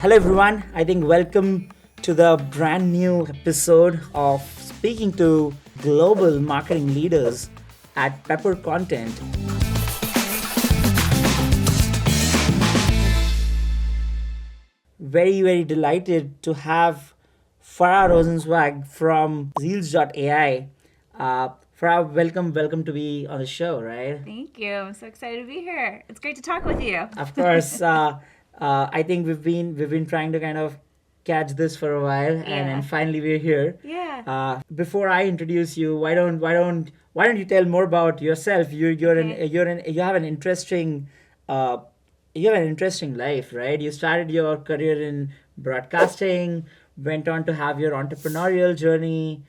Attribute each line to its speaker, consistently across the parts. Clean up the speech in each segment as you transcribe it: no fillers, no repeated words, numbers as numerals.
Speaker 1: Hello, everyone. I think welcome to the brand new episode of speaking to global marketing leaders at Pepper Content. Very delighted to have Fara Rosenzweig from Zeals.ai. Fara, welcome to be on the show, right?
Speaker 2: Thank you. I'm so excited to be here. It's great to talk with you.
Speaker 1: Of course, I think we've been trying to kind of catch this for a while, and finally we're here.
Speaker 2: Yeah.
Speaker 1: Before I introduce you, why don't you tell more about yourself? You have an interesting uh, you have an interesting life, right? You started your career in broadcasting, went on to have your entrepreneurial journey,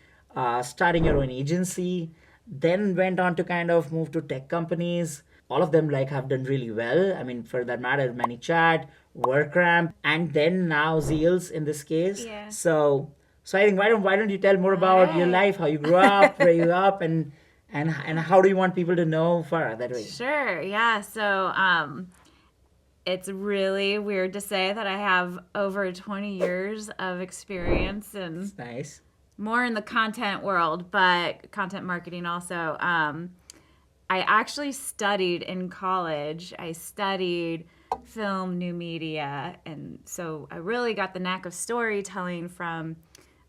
Speaker 1: starting your own agency, then went on to kind of move to tech companies. All of them like have done really well. I mean, for that matter, ManyChat, WorkRamp, and then now Zeals in this case.
Speaker 2: Yeah.
Speaker 1: So I think why don't you tell more about your life, how you grew up, where you up, and how do you want people to know Farah that way?
Speaker 2: Sure. Yeah. It's really weird to say that I have over 20 years of experience and
Speaker 1: Nice.
Speaker 2: more in the content world, but content marketing also. I actually studied in college. I studied film, new media, and so I really got the knack of storytelling from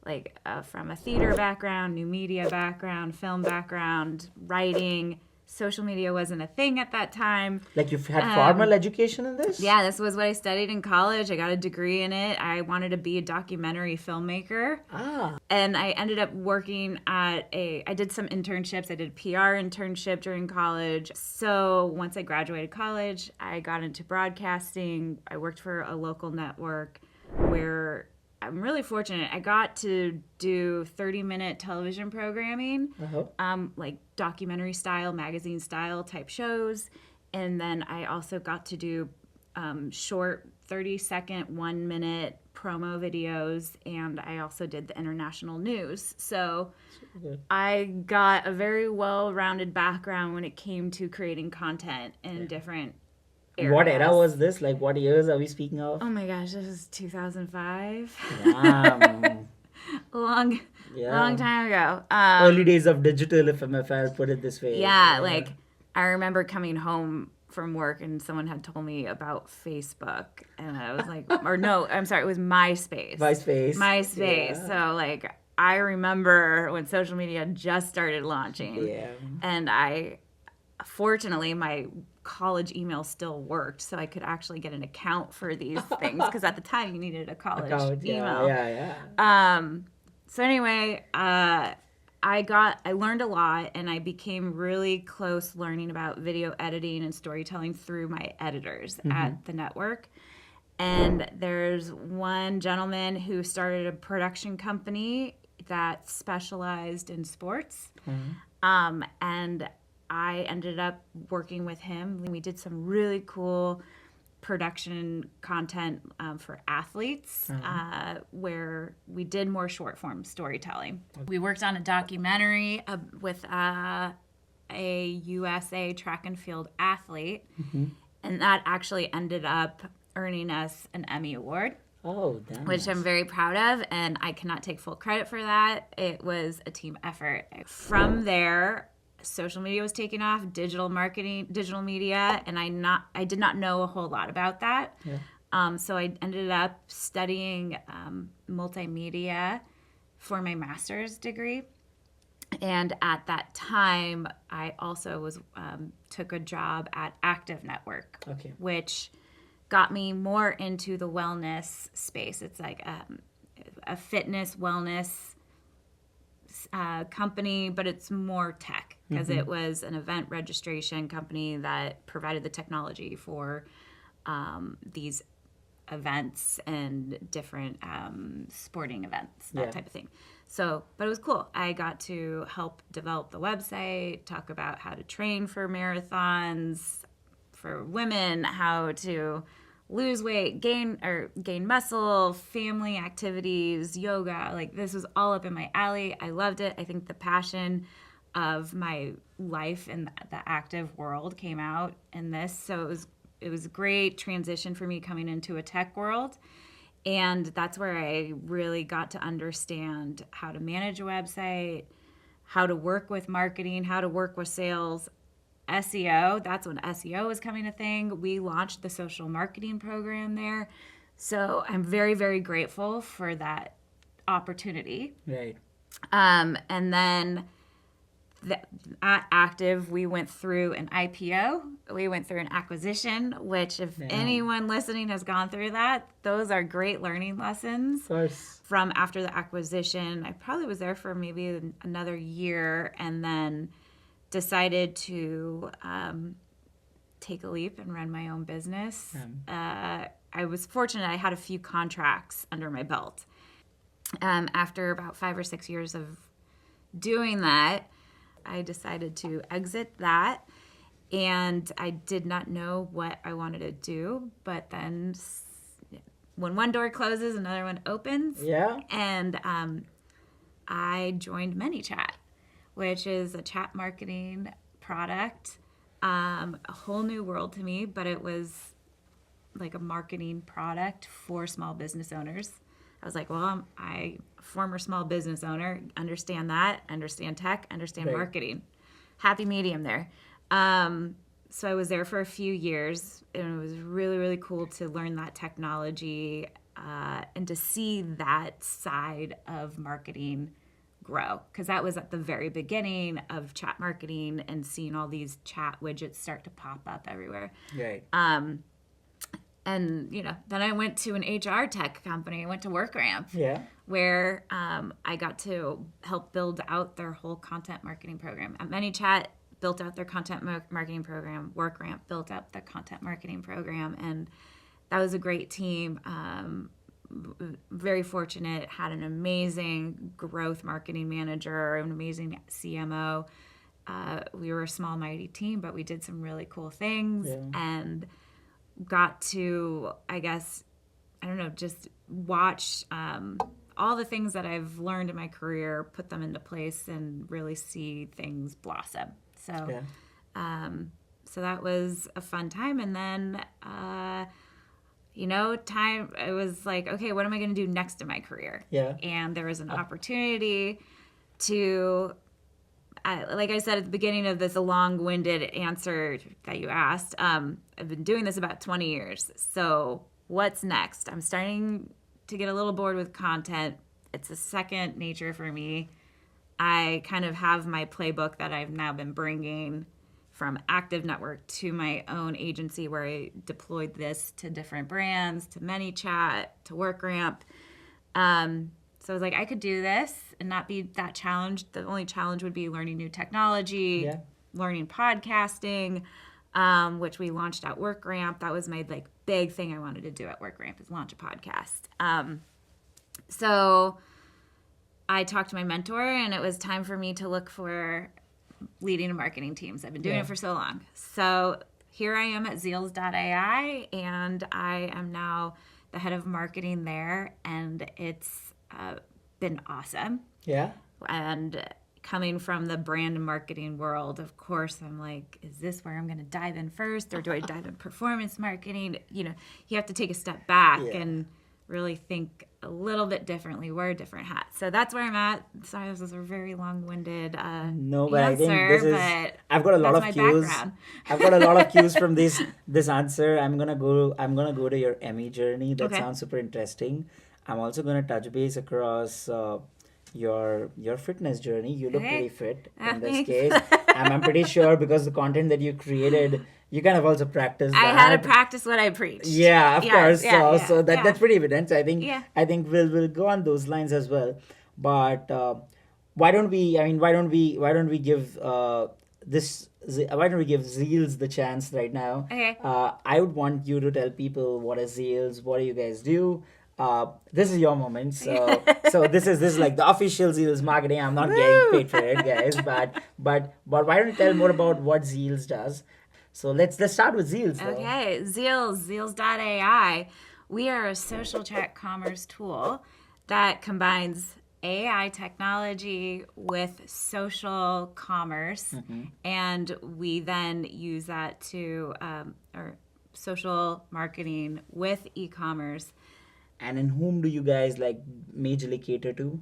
Speaker 2: from a theater background, new media background, film background, writing. Social media wasn't a thing at that time.
Speaker 1: Like you've had formal education in this?
Speaker 2: Yeah, this was what I studied in college. I got a degree in it. I wanted to be a documentary filmmaker. And I ended up working I did some internships. I did a PR internship during college. So once I graduated college, I got into broadcasting. I worked for a local network where I'm really fortunate. I got to do 30-minute television programming, like documentary style, magazine style type shows. And then I also got to do short 30-second, 1-minute promo videos. And I also did the international news. So I got a very well-rounded background when it came to creating content in different areas.
Speaker 1: What era was this? Like what years are we speaking of?
Speaker 2: Oh my gosh, this is 2005.
Speaker 1: Wow.
Speaker 2: long time ago.
Speaker 1: Early days of digital, if I'll put it this way.
Speaker 2: Yeah, I remember coming home from work and someone had told me about Facebook, and I was like, or no, I'm sorry, it was MySpace.
Speaker 1: MySpace. Yeah.
Speaker 2: So I remember when social media just started launching.
Speaker 1: Yeah.
Speaker 2: And fortunately, my college email still worked, so I could actually get an account for these things, because at the time you needed a college email.
Speaker 1: Yeah.
Speaker 2: So anyway, I learned a lot, and I became really close learning about video editing and storytelling through my editors at the network. And there's one gentleman who started a production company that specialized in sports. And I ended up working with him. We did some really cool production content for athletes, where we did more short form storytelling. We worked on a documentary with a USA track and field athlete, and that actually ended up earning us an Emmy Award.
Speaker 1: Oh, damn.
Speaker 2: Which I'm very proud of, and I cannot take full credit for that. It was a team effort. From there, social media was taking off, digital marketing, digital media, and I did not know a whole lot about that. Yeah. So I ended up studying multimedia for my master's degree. And at that time, I also took a job at Active Network, which got me more into the wellness space. It's like a fitness wellness company, but it's more tech, because it was an event registration company that provided the technology for these events and different sporting events, that type of thing. So, but it was cool. I got to help develop the website, talk about how to train for marathons for women, how to lose weight, gain muscle, family activities, yoga. This was all up in my alley. I loved it. I think the passion of my life in the active world came out in this. So it was a great transition for me coming into a tech world. And that's where I really got to understand how to manage a website, how to work with marketing, how to work with sales, SEO. That's when SEO was coming a thing. We launched the social marketing program there. So I'm very, very grateful for that opportunity.
Speaker 1: Right.
Speaker 2: And then at Active, we went through an IPO. We went through an acquisition, which if anyone listening has gone through that, those are great learning lessons.
Speaker 1: Of course.
Speaker 2: From after the acquisition, I probably was there for maybe another year and then decided to take a leap and run my own business. I was fortunate I had a few contracts under my belt. After about 5 or 6 years of doing that, I decided to exit that, and I did not know what I wanted to do, but then when one door closes, another one opens.
Speaker 1: Yeah.
Speaker 2: And I joined ManyChat, which is a chat marketing product, a whole new world to me, but it was like a marketing product for small business owners. I was like, well, I'm a former small business owner, understand that, understand tech, understand marketing. Happy medium there. So I was there for a few years, and it was really, really cool to learn that technology and to see that side of marketing grow, because that was at the very beginning of chat marketing and seeing all these chat widgets start to pop up everywhere.
Speaker 1: Right.
Speaker 2: And, then I went to an HR tech company. I went to WorkRamp, where I got to help build out their whole content marketing program. At ManyChat, built out their content marketing program. WorkRamp built up the content marketing program. And that was a great team. Very fortunate, had an amazing growth marketing manager, an amazing CMO. We were a small, mighty team, but we did some really cool things. And got to, just watch all the things that I've learned in my career, put them into place, and really see things blossom. So, so that was a fun time. And then, it was like, okay, what am I going to do next in my career? And there was an opportunity to, like I said at the beginning of this, a long-winded answer that you asked. I've been doing this about 20 years. So what's next? I'm starting to get a little bored with content. It's a second nature for me. I kind of have my playbook that I've now been bringing from Active Network to my own agency, where I deployed this to different brands, to ManyChat, to WorkRamp. So I was like, I could do this and not be that challenged. The only challenge would be learning new technology, learning podcasting, which we launched at WorkRamp. That was my big thing I wanted to do at WorkRamp, is launch a podcast. So I talked to my mentor, and it was time for me to look for leading marketing teams. I've been doing it for so long. So here I am at Zeals.ai, and I am now the head of marketing there, and it's been awesome. And coming from the brand and marketing world, of course, I'm like, is this where I'm going to dive in first, or do I dive in performance marketing? You have to take a step back and really think a little bit differently, wear different hats. So that's where I'm at. Sorry, this is a very long-winded
Speaker 1: no, but
Speaker 2: answer,
Speaker 1: I think this is.
Speaker 2: but
Speaker 1: I've got a lot of cues.
Speaker 2: Background.
Speaker 1: I've got a lot of cues from this answer. I'm gonna go to your Emmy journey. That sounds super interesting. I'm also gonna touch base across your fitness journey. You look pretty fit in this case. I'm pretty sure, because the content that you created, you kind of also practice that.
Speaker 2: I had to practice what I preached.
Speaker 1: Yeah, of course. So that's pretty evident. I think
Speaker 2: Yeah.
Speaker 1: I think we'll go on those lines as well. But why don't we give Zeals the chance right now?
Speaker 2: Okay.
Speaker 1: I would want you to tell people what is Zeals, what do you guys do. This is your moment. So this is like the official Zeals marketing. I'm not getting paid for it, guys. But why don't you tell more about what Zeals does? So let's start with Zeals, though.
Speaker 2: Okay, Zeals.ai. We are a social chat commerce tool that combines AI technology with social commerce, and we then use that to or social marketing with e-commerce.
Speaker 1: And in whom do you guys like majorly cater to?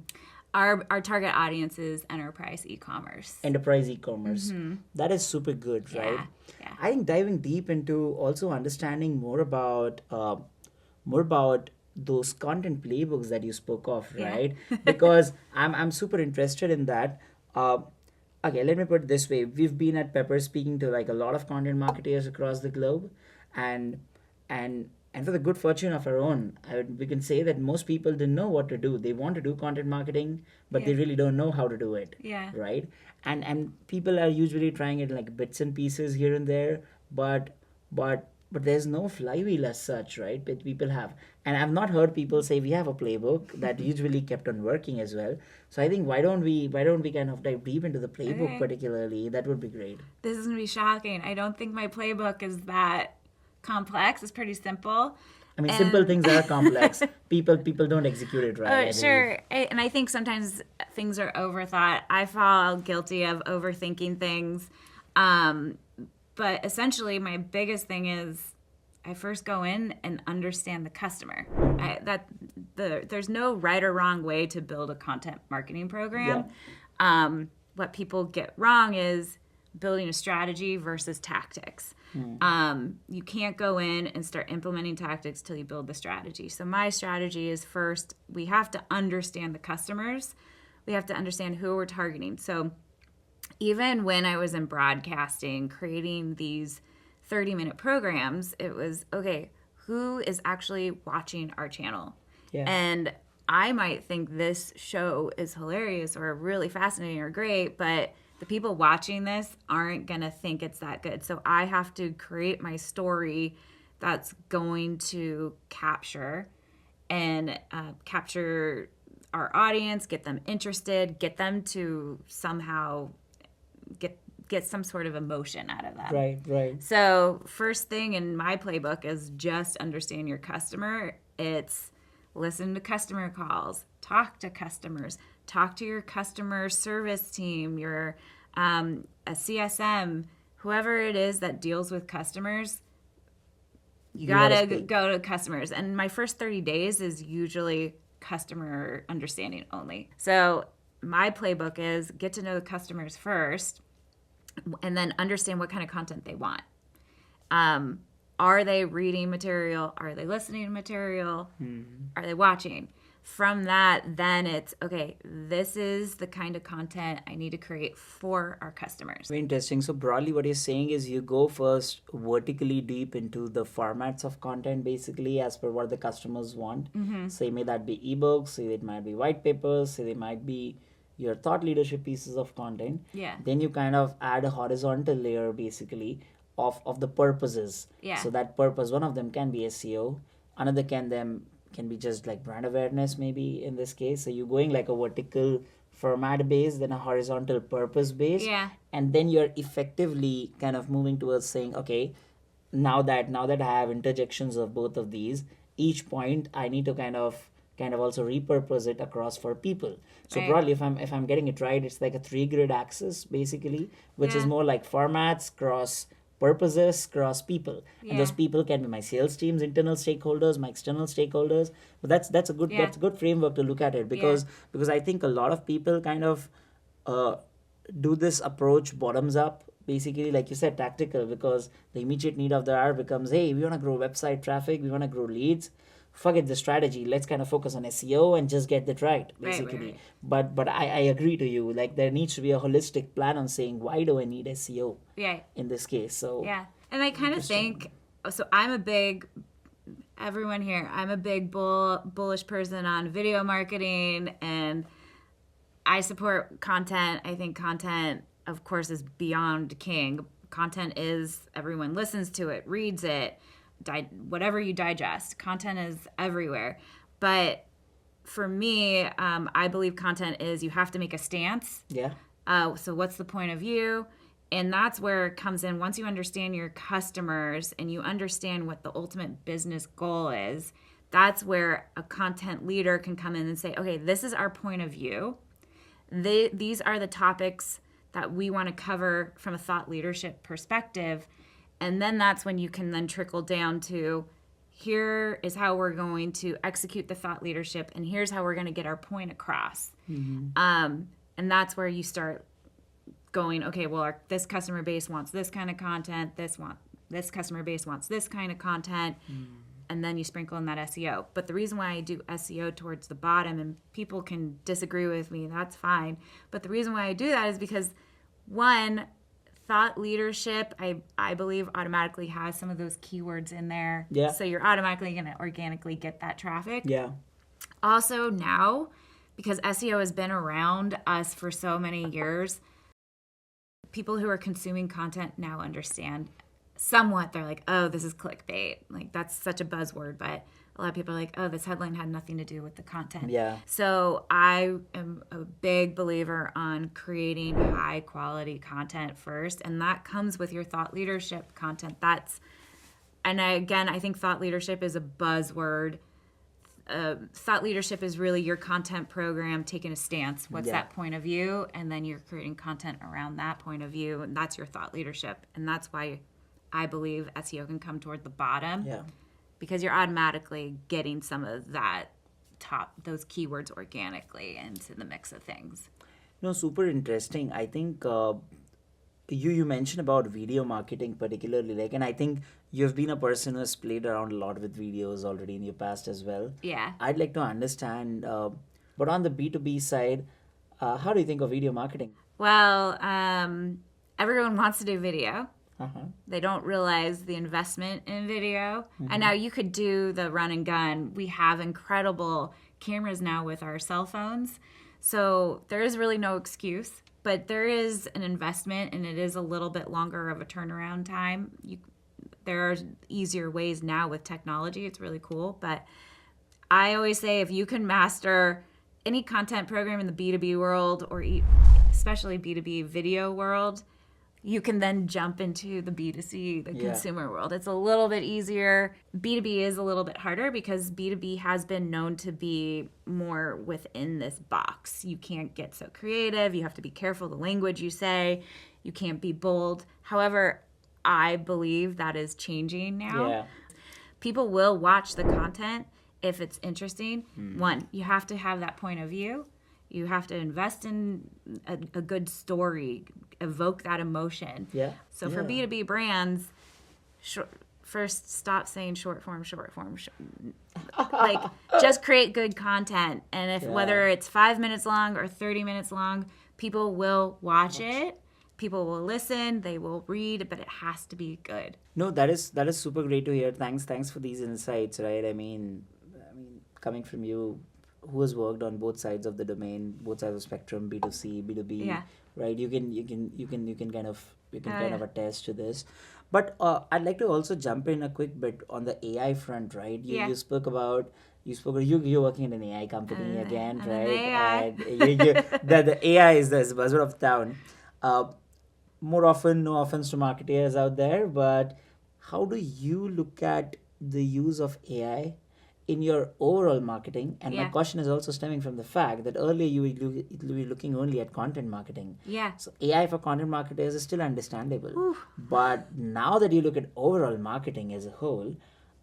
Speaker 2: Our target audience is enterprise e-commerce.
Speaker 1: Enterprise e-commerce. That is super good, right?
Speaker 2: Yeah, yeah.
Speaker 1: I think diving deep into also understanding more about those content playbooks that you spoke of,
Speaker 2: Yeah.
Speaker 1: right? Because I'm super interested in that. Uh, okay, let me put it this way: we've been at Pepper speaking to like a lot of content marketers across the globe, and and for the good fortune of our own, we can say that most people didn't know what to do. They want to do content marketing, but they
Speaker 2: Yeah.
Speaker 1: really don't know how to do it.
Speaker 2: Yeah.
Speaker 1: Right? And people are usually trying it like bits and pieces here and there, but there's no flywheel as such, right? That people have, and I've not heard people say we have a playbook that usually kept on working as well. So I think why don't we kind of dive deep into the playbook
Speaker 2: Okay.
Speaker 1: particularly? That would be great.
Speaker 2: This is going to be shocking. I don't think my playbook is that complex. It's pretty simple.
Speaker 1: I mean, simple
Speaker 2: And
Speaker 1: things are complex. People don't execute it right, I believe.
Speaker 2: sure. And I think sometimes things are overthought. I fall guilty of overthinking things. Um, but essentially, my biggest thing is I first go in and understand the customer. There's no right or wrong way to build a content marketing program. What people get wrong is building a strategy versus tactics. You can't go in and start implementing tactics till you build the strategy. So my strategy is first we have to understand the customers. We have to understand who we're targeting. So even when I was in broadcasting, creating these 30-minute programs, it was okay, who is actually watching our channel?
Speaker 1: Yeah.
Speaker 2: And I might think this show is hilarious or really fascinating or great, but the people watching this aren't going to think it's that good. So I have to create my story that's going to capture our audience, get them interested, get them to somehow get some sort of emotion out of them.
Speaker 1: Right, right.
Speaker 2: So first thing in my playbook is just understand your customer. It's listen to customer calls, talk to customers, talk to your customer service team, your a CSM, whoever it is that deals with customers. You gotta go to customers. And my first 30 days is usually customer understanding only. So my playbook is get to know the customers first and then understand what kind of content they want. Are they reading material? Are they listening to material? Are they watching? From that, then it's okay, this is the kind of content I need to create for our customers.
Speaker 1: Very interesting. So broadly what you're saying is you go first vertically deep into the formats of content basically as per what the customers want. Say may that be ebooks, say it might be white papers, say they might be your thought leadership pieces of content.
Speaker 2: Yeah.
Speaker 1: Then you kind of add a horizontal layer basically of the purposes.
Speaker 2: Yeah.
Speaker 1: So that purpose, one of them can be SEO, another can be just like brand awareness maybe in this case. So you're going like a vertical format base, then a horizontal purpose base.
Speaker 2: Yeah.
Speaker 1: And then you're effectively kind of moving towards saying, okay, now that I have interjections of both of these, each point I need to kind of also repurpose it across for people. So
Speaker 2: Right.
Speaker 1: broadly, if I'm getting it right, it's like a 3 grid axis basically, which is
Speaker 2: Yeah.
Speaker 1: more like formats cross purposes cross people, and those
Speaker 2: Yeah.
Speaker 1: people can be my sales teams, internal stakeholders, my external stakeholders. But
Speaker 2: Yeah.
Speaker 1: that's a good framework to look at it, because I think a lot of people kind of uh, do this approach bottoms up basically, like you said, tactical, because the immediate need of the hour becomes, hey, we want to grow website traffic, we want to grow leads, forget the strategy, let's kind of focus on SEO and just get that right basically.
Speaker 2: Right.
Speaker 1: But I agree to you, like there needs to be a holistic plan on saying why do I need SEO
Speaker 2: Yeah.
Speaker 1: in this case. So
Speaker 2: Yeah. And I kind of think, so everyone here, I'm a big bullish person on video marketing, and I support content. I think content, of course, is beyond king. Content is everyone listens to it, reads it, whatever you digest. Content is everywhere. But for me, I believe content is you have to make a stance.
Speaker 1: yeah.
Speaker 2: So what's the point of view? And that's where it comes in. Once you understand your customers and you understand what the ultimate business goal is, that's where a content leader can come in and say, okay, this is our point of view. These are the topics that we want to cover from a thought leadership perspective. And then that's when you can then trickle down to, here is how we're going to execute the thought leadership, and here's how we're going to get our point across. And that's where you start going, okay, well, this customer base wants this kind of content, this customer base wants this kind of content, and then you sprinkle in that SEO. But the reason why I do SEO towards the bottom, and people can disagree with me, that's fine, but the reason why I do that is because, one, thought leadership, I believe, automatically has some of those keywords in there.
Speaker 1: Yeah.
Speaker 2: So you're automatically going to organically get that traffic.
Speaker 1: Yeah.
Speaker 2: Also now, because SEO has been around us for so many years, people who are consuming content now understand somewhat. They're like, oh, this is clickbait. Like, that's such a buzzword, but a lot of people are like, oh, this headline had nothing to do with the content.
Speaker 1: Yeah.
Speaker 2: So I am a big believer on creating high quality content first, and that comes with your thought leadership content. I think thought leadership is a buzzword. Thought leadership is really your content program taking a stance. What's that point of view? And then you're creating content around that point of view, and that's your thought leadership. And that's why I believe SEO can come toward the bottom.
Speaker 1: Yeah.
Speaker 2: Because you're automatically getting some of those keywords organically into the mix of things.
Speaker 1: No, super interesting. I think you mentioned about video marketing particularly, like, and I think you've been a person who has played around a lot with videos already in your past as well.
Speaker 2: Yeah.
Speaker 1: I'd like to understand, but on the B2B side, how do you think of video marketing?
Speaker 2: Well, everyone wants to do video.
Speaker 1: Uh-huh.
Speaker 2: They don't realize the investment in video. And now you could do the run and gun. We have incredible cameras now with our cell phones. So there is really no excuse, but there is an investment, and it is a little bit longer of a turnaround time. There are easier ways now with technology. It's really cool. But I always say, if you can master any content program in the B2B world, or especially B2B video world, you can then jump into the B2C, the consumer world. It's a little bit easier. B2B is a little bit harder because B2B has been known to be more within this box. You can't get so creative. You have to be careful the language you say. You can't be bold. However, I believe that is changing now.
Speaker 1: Yeah.
Speaker 2: People will watch the content if it's interesting. One, you have to have that point of view. You have to invest in a good story, evoke that emotion.
Speaker 1: Yeah.
Speaker 2: So for B2B brands, first stop saying short form. Like, just create good content. And whether it's 5 minutes long or 30 minutes long, people will watch it. People will listen, they will read, but it has to be good.
Speaker 1: No, that is super great to hear. Thanks for these insights, right? I mean, coming from you, who has worked on both sides of the domain, both sides of the spectrum, B2C, B2B, right? You can kind of attest to this. But I'd like to also jump in a quick bit on the AI front, right? You spoke about you're working in an AI company again, right? And the AI is the buzzword of town. More often, no offense to marketers out there, but how do you look at the use of AI in your overall marketing? And my question is also stemming from the fact that earlier you were looking only at content marketing.
Speaker 2: Yeah.
Speaker 1: So AI for content marketers is still understandable. But now that you look at overall marketing as a whole,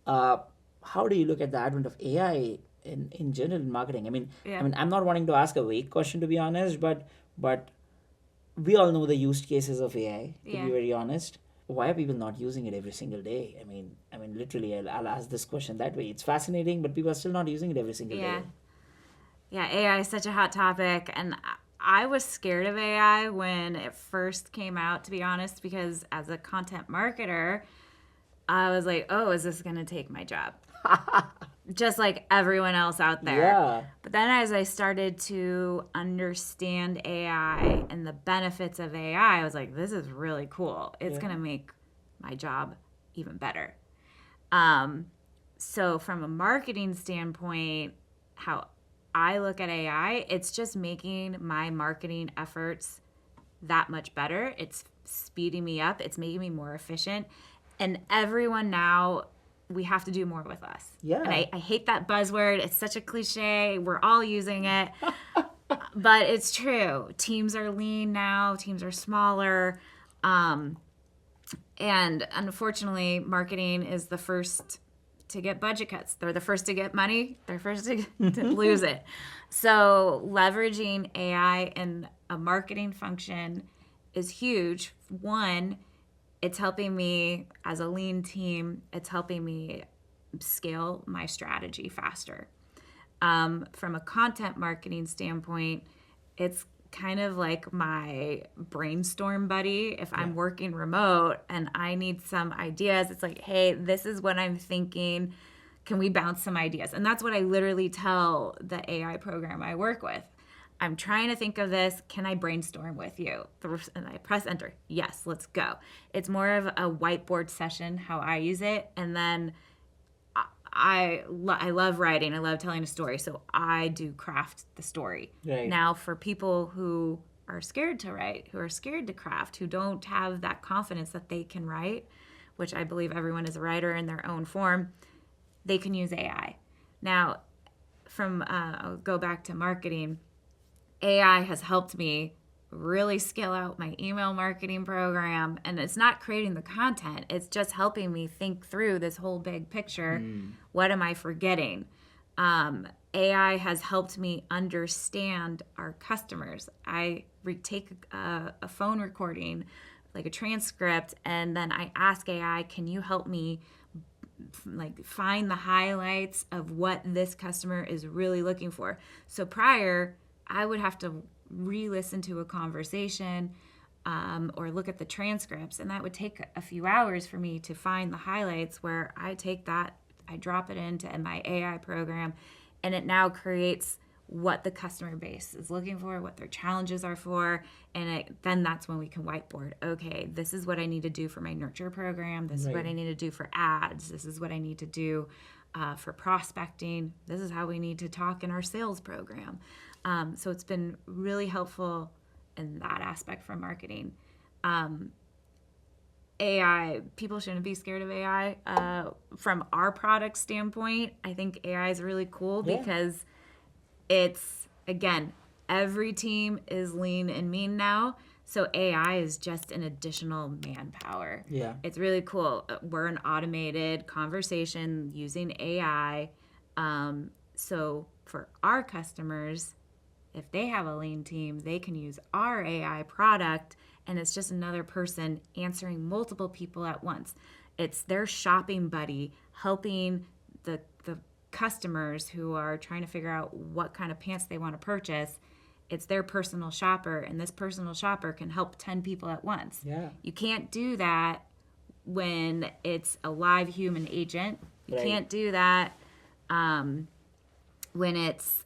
Speaker 1: how do you look at the advent of AI in general in marketing? I mean, I'm not wanting to ask a vague question, to be honest, but we all know the use cases of AI, to be very honest. Why are people not using it every single day? I mean, literally, I'll ask this question that way. It's fascinating, but people are still not using it every single day.
Speaker 2: Yeah, AI is such a hot topic, and I was scared of AI when it first came out, to be honest, because as a content marketer, I was like, oh, is this going to take my job? Just like everyone else out there.
Speaker 1: Yeah.
Speaker 2: But then as I started to understand AI and the benefits of AI, I was like, this is really cool. It's going to make my job even better. So from a marketing standpoint, how I look at AI, it's just making my marketing efforts that much better. It's speeding me up. It's making me more efficient. And everyone now, we have to do more with less.
Speaker 1: Yeah.
Speaker 2: And I hate that buzzword. It's such a cliche. We're all using it. But it's true. Teams are lean now. Teams are smaller. And unfortunately, marketing is the first to get budget cuts. They're the first to get money. They're first to lose it. So leveraging AI in a marketing function is huge. One, it's helping me as a lean team. It's helping me scale my strategy faster. From a content marketing standpoint, it's kind of like my brainstorm buddy. If I'm working remote and I need some ideas, it's like, hey, this is what I'm thinking. Can we bounce some ideas? And that's what I literally tell the AI program I work with. I'm trying to think of this. Can I brainstorm with you? And I press enter. Yes, let's go. It's more of a whiteboard session, how I use it. And then I love writing. I love telling a story. So I do craft the story.
Speaker 1: Right.
Speaker 2: Now, for people who are scared to write, who are scared to craft, who don't have that confidence that they can write, which I believe everyone is a writer in their own form, they can use AI. Now, I'll go back to marketing. AI has helped me really scale out my email marketing program, and it's not creating the content, it's just helping me think through this whole big picture. What am I forgetting? AI has helped me understand our customers. I take a phone recording, like a transcript, and then I ask AI, can you help me like find the highlights of what this customer is really looking for? So prior, I would have to re-listen to a conversation or look at the transcripts, and that would take a few hours for me to find the highlights, where I take that, I drop it into my AI program, and it now creates what the customer base is looking for, what their challenges are for, and then that's when we can whiteboard, okay, this is what I need to do for my nurture program, this is what I need to do for ads, this is what I need to do for prospecting, this is how we need to talk in our sales program. So it's been really helpful in that aspect for marketing. AI, people shouldn't be scared of AI. From our product standpoint, I think AI is really cool because it's, again, every team is lean and mean now. So AI is just an additional manpower.
Speaker 1: Yeah.
Speaker 2: It's really cool. We're an automated conversation using AI. So for our customers, if they have a lean team, they can use our AI product, and it's just another person answering multiple people at once. It's their shopping buddy helping the customers who are trying to figure out what kind of pants they want to purchase. It's their personal shopper, and this personal shopper can help 10 people at once.
Speaker 1: Yeah.
Speaker 2: You can't do that when it's a live human agent. You can't do that when it's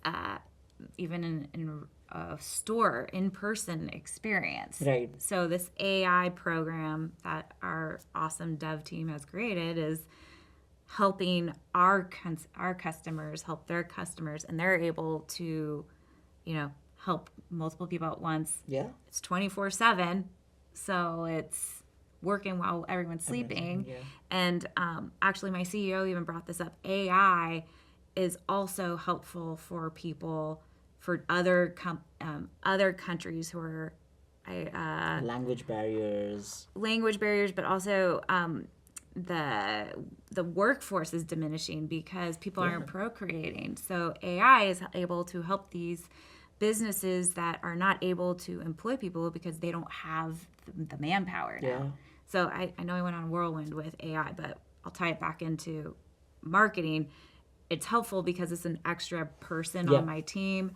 Speaker 2: even in a store, in-person experience.
Speaker 1: Right.
Speaker 2: So this AI program that our awesome dev team has created is helping our customers help their customers, and they're able to, help multiple people at once.
Speaker 1: Yeah.
Speaker 2: It's 24/7, so it's working while everyone's sleeping.
Speaker 1: Yeah.
Speaker 2: And actually, my CEO even brought this up. AI is also helpful for people for other countries who are
Speaker 1: language barriers,
Speaker 2: but also the workforce is diminishing because people aren't procreating. So AI is able to help these businesses that are not able to employ people because they don't have the manpower now.
Speaker 1: Yeah.
Speaker 2: So I know I went on a whirlwind with AI, but I'll tie it back into marketing. It's helpful because it's an extra person on my team.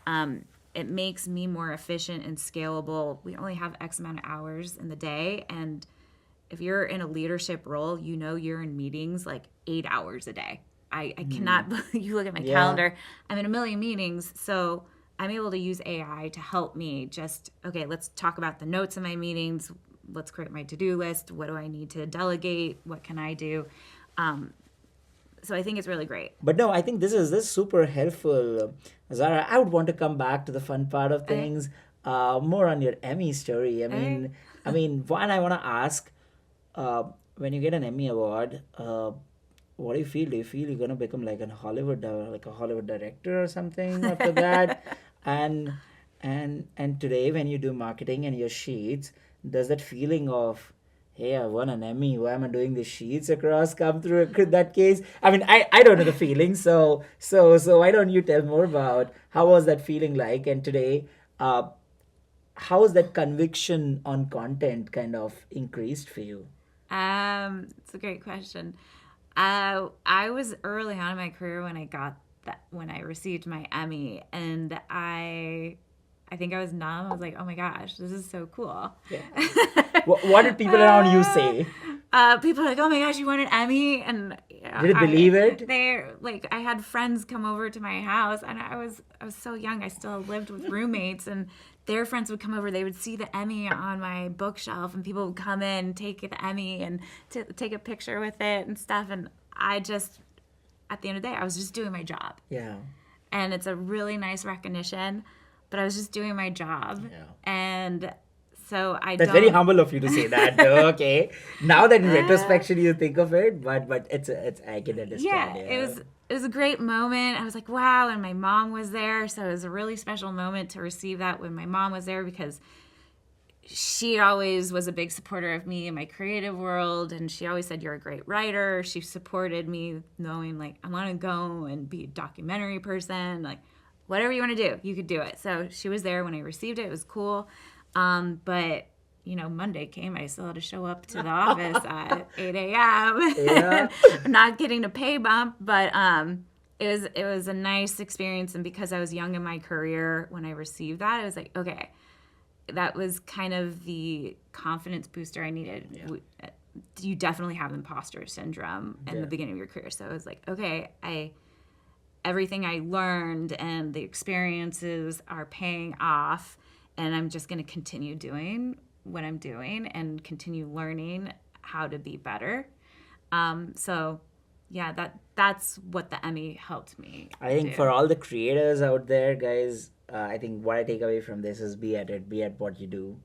Speaker 2: It makes me more efficient and scalable. We only have X amount of hours in the day, and if you're in a leadership role, you're in meetings like 8 hours a day. I cannot, you look at my calendar, I'm in a million meetings, so I'm able to use AI to help me okay, let's talk about the notes in my meetings, let's create my to-do list, what do I need to delegate, what can I do? So I think it's really great.
Speaker 1: But no, I think this is super helpful, Zara. I would want to come back to the fun part of things, more on your Emmy story. I mean, one, I want to ask, when you get an Emmy award, what do you feel? Do you feel you're gonna become like a Hollywood director or something after that? And today, when you do marketing and your sheets, does that feeling of, hey, I won an Emmy. Why am I doing the sheets across? Come through that case. I mean, I don't know the feeling. So why don't you tell more about how was that feeling like? And today, how is that conviction on content kind of increased for you?
Speaker 2: It's a great question. I was early on in my career when when I received my Emmy, and I think I was numb. I was like, oh my gosh, this is so cool.
Speaker 1: Yeah. What did people around you say?
Speaker 2: People are like, oh my gosh, you won an Emmy, and
Speaker 1: Did they believe it?
Speaker 2: They're like, I had friends come over to my house, and I was so young. I still lived with roommates, and their friends would come over. They would see the Emmy on my bookshelf, and people would come in, take the Emmy, and take a picture with it and stuff. And I just, at the end of the day, I was just doing my job.
Speaker 1: Yeah.
Speaker 2: And it's a really nice recognition, but I was just doing my job.
Speaker 1: Yeah.
Speaker 2: And so
Speaker 1: That's very humble of you to say that, though. Okay. Now that in retrospection you think of it, but it's I can understand.
Speaker 2: Yeah, it was a great moment. I was like, wow, and my mom was there, so it was a really special moment to receive that when my mom was there, because she always was a big supporter of me in my creative world, and she always said, you're a great writer. She supported me knowing like I want to go and be a documentary person, like whatever you want to do, you could do it. So she was there when I received it. It was cool. But Monday came, I still had to show up to the office at 8 a.m.
Speaker 1: Yeah.
Speaker 2: I'm not getting a pay bump, but it was a nice experience. And because I was young in my career when I received that, I was like, okay, that was kind of the confidence booster I needed. Yeah. You definitely have imposter syndrome in the beginning of your career. So I was like, okay, everything I learned and the experiences are paying off, and I'm just going to continue doing what I'm doing and continue learning how to be better. So yeah, that's what the Emmy helped me
Speaker 1: I think
Speaker 2: do.
Speaker 1: For all the creators out there, guys, I think what I take away from this is be at it, be at what you do.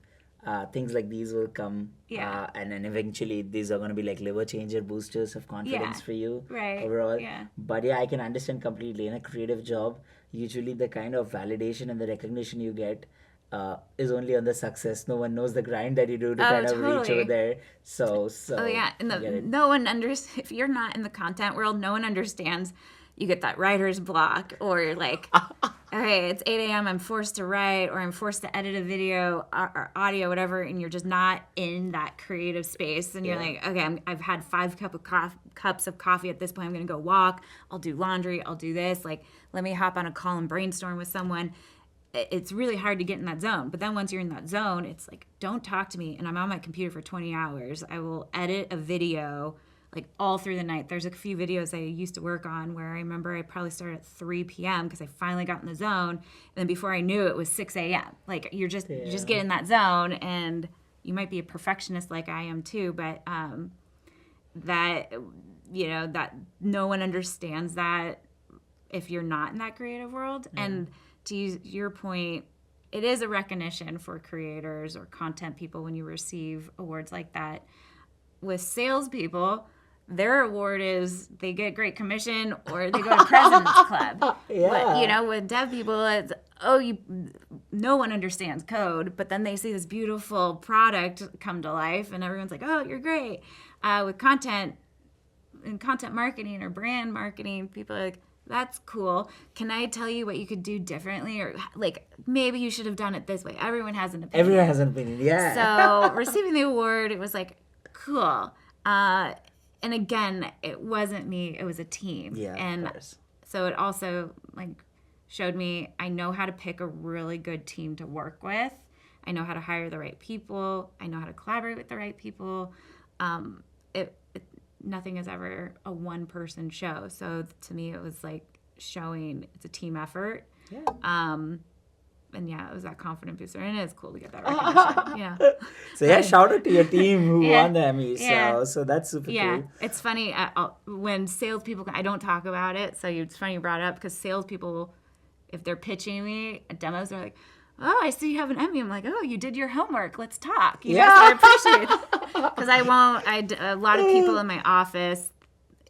Speaker 1: Things like these will come, and then eventually these are going to be like liver changer boosters of confidence for you overall.
Speaker 2: Yeah.
Speaker 1: But yeah, I can understand completely. In a creative job, usually the kind of validation and the recognition you get is only on the success. No one knows the grind that you do to kind of reach over there. So
Speaker 2: oh yeah, and no one if you're not in the content world, no one understands. You get that writer's block, or you're like, okay, it's 8 a.m. I'm forced to write, or I'm forced to edit a video or audio, whatever, and you're just not in that creative space. And you're like, okay, I've had 5 cups of coffee at this point. I'm gonna go walk. I'll do laundry. I'll do this. Like, let me hop on a call and brainstorm with someone. It's really hard to get in that zone. But then once you're in that zone, it's like, don't talk to me. And I'm on my computer for 20 hours. I will edit a video like all through the night. There's a few videos I used to work on where I remember I probably started at 3 p.m. because I finally got in the zone. And then before I knew it was 6 a.m. Like you just get in that zone, and you might be a perfectionist like I am too, but that no one understands that if you're not in that creative world. And to use your point, it is a recognition for creators or content people when you receive awards like that. With salespeople, their award is they get great commission or they go to President's Club. But, with dev people, it's, no one understands code, but then they see this beautiful product come to life and everyone's like, oh, you're great. With content and content marketing or brand marketing, people are like, that's cool. Can I tell you what you could do differently? Or like, maybe you should have done it this way. Everyone has an opinion.
Speaker 1: Everyone has an opinion, yeah.
Speaker 2: So receiving the award, it was like, cool. And again, it wasn't me, it was a team.
Speaker 1: Yeah,
Speaker 2: and
Speaker 1: of course.
Speaker 2: So it also like showed me I know how to pick a really good team to work with. I know how to hire the right people. I know how to collaborate with the right people. Nothing is ever a one-person show. So to me, it was like showing it's a team effort.
Speaker 1: Yeah.
Speaker 2: And yeah, it was that confident booster, and it is cool to get that recognition. Yeah.
Speaker 1: So yeah, shout out to your team who won the Emmy. So that's super cool.
Speaker 2: It's funny when salespeople. I don't talk about it, so it's funny you brought it up because salespeople, if they're pitching me at demos, they're like, "Oh, I see you have an Emmy." I'm like, "Oh, you did your homework. Let's talk." So I appreciate it because I won't. A lot of people in my office.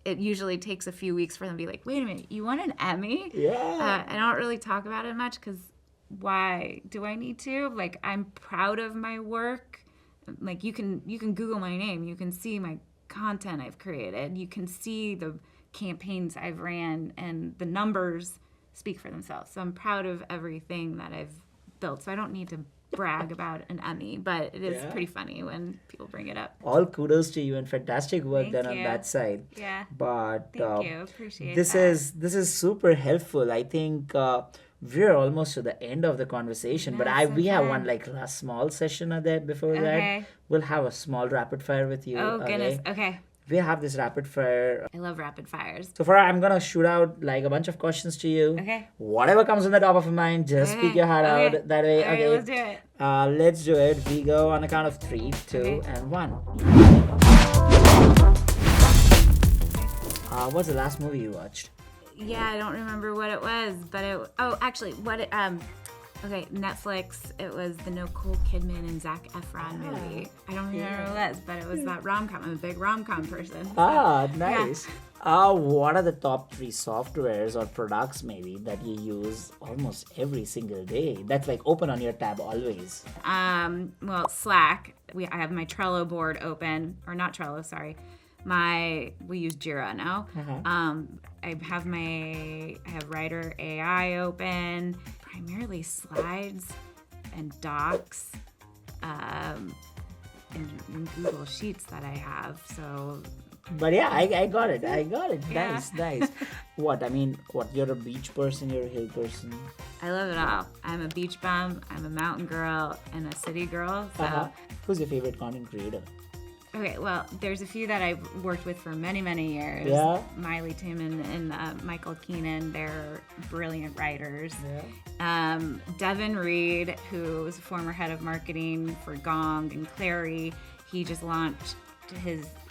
Speaker 2: It usually takes a few weeks for them to be like, "Wait a minute, you won an Emmy?"
Speaker 1: Yeah.
Speaker 2: I don't really talk about it much because. Why do I need to? Like, I'm proud of my work. like you can Google my name, you can see my content I've created, you can see the campaigns I've ran, and the numbers speak for themselves. So I'm proud of everything that I've built. So I don't need to brag about an Emmy, but it is pretty funny when people bring it up.
Speaker 1: All kudos to you and fantastic work
Speaker 2: Thank
Speaker 1: done on
Speaker 2: you.
Speaker 1: that side.
Speaker 2: Yeah.
Speaker 1: But
Speaker 2: Thank you. Appreciate
Speaker 1: this
Speaker 2: that.
Speaker 1: is super helpful. I think we're almost to the end of the conversation, but
Speaker 2: That's
Speaker 1: we have
Speaker 2: okay.
Speaker 1: one like last small session of that before that.
Speaker 2: Okay.
Speaker 1: We'll have a small rapid fire with you.
Speaker 2: Oh, goodness. Okay.
Speaker 1: We have this rapid fire.
Speaker 2: I love rapid fires.
Speaker 1: So Farah, I'm gonna shoot out like a bunch of questions to you.
Speaker 2: Okay.
Speaker 1: Whatever comes on the top of your mind, just
Speaker 2: Okay.
Speaker 1: speak your heart
Speaker 2: Okay.
Speaker 1: out that way.
Speaker 2: All right,
Speaker 1: Okay.
Speaker 2: let's do it.
Speaker 1: Let's do it. We go on the count of 3, 2,
Speaker 2: Okay.
Speaker 1: and 1. What's the last movie you watched?
Speaker 2: Yeah, I don't remember what it was, but okay, Netflix. It was the Nicole Kidman and Zac Efron movie. I don't remember what it was, but it was that rom-com. I'm a big rom-com person. So,
Speaker 1: Nice. What are the top 3 softwares or products maybe that you use almost every single day? That's like open on your tab always.
Speaker 2: Well, Slack. I have my Trello board open, or not Trello, sorry. We use Jira now. I have Writer AI open, primarily slides and docs, and Google Sheets that I have. So,
Speaker 1: But yeah, I got it. I got it.
Speaker 2: Yeah.
Speaker 1: Nice. What? You're a beach person, you're a hill person?
Speaker 2: I love it all. I'm a beach bum, I'm a mountain girl, and a city girl. So,
Speaker 1: Who's your favorite content creator?
Speaker 2: okay, well, there's a few that I've worked with for many, many years.
Speaker 1: Yeah.
Speaker 2: Miley Timmon and Michael Keenan, they're brilliant writers.
Speaker 1: Yeah.
Speaker 2: Devin Reed, who was a former head of marketing for Gong and Clary, he just launched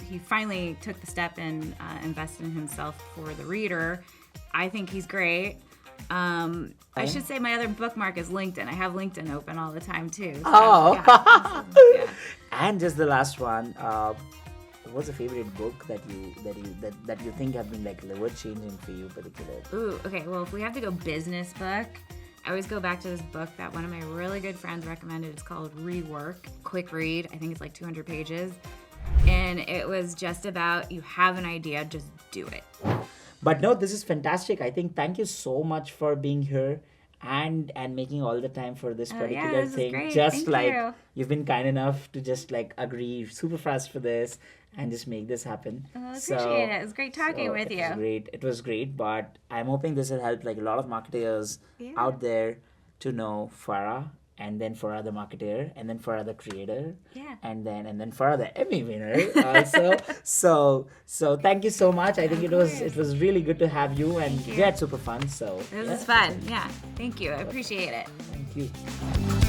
Speaker 2: he finally took the step and invested in himself for the reader. I think he's great. I should say my other bookmark is LinkedIn. I have LinkedIn open all the time too. So, yeah.
Speaker 1: And just the last one. What's a favorite book that you think have been like liver changing for you particularly?
Speaker 2: Ooh, okay. Well, if we have to go business book, I always go back to this book that one of my really good friends recommended. It's called Rework. Quick read. I think it's like 200 pages. And it was just about, you have an idea, just do it.
Speaker 1: But no, this is fantastic. I think thank you so much for being here and making all the time for this particular
Speaker 2: this is
Speaker 1: thing.
Speaker 2: great.
Speaker 1: Just
Speaker 2: Thank
Speaker 1: like
Speaker 2: you.
Speaker 1: you've been kind enough to just like agree super fast for this and just make this happen.
Speaker 2: I appreciate it. It was great talking with you.
Speaker 1: It was great, but I'm hoping this will help like a lot of marketers out there to know Fara, and then for other marketer, and then for other creator, and then for other Emmy winner also. so thank you so much. I think it was really good to have you, and we had super fun. So
Speaker 2: This was fun. Yeah. Thank you. I appreciate it.
Speaker 1: thank you.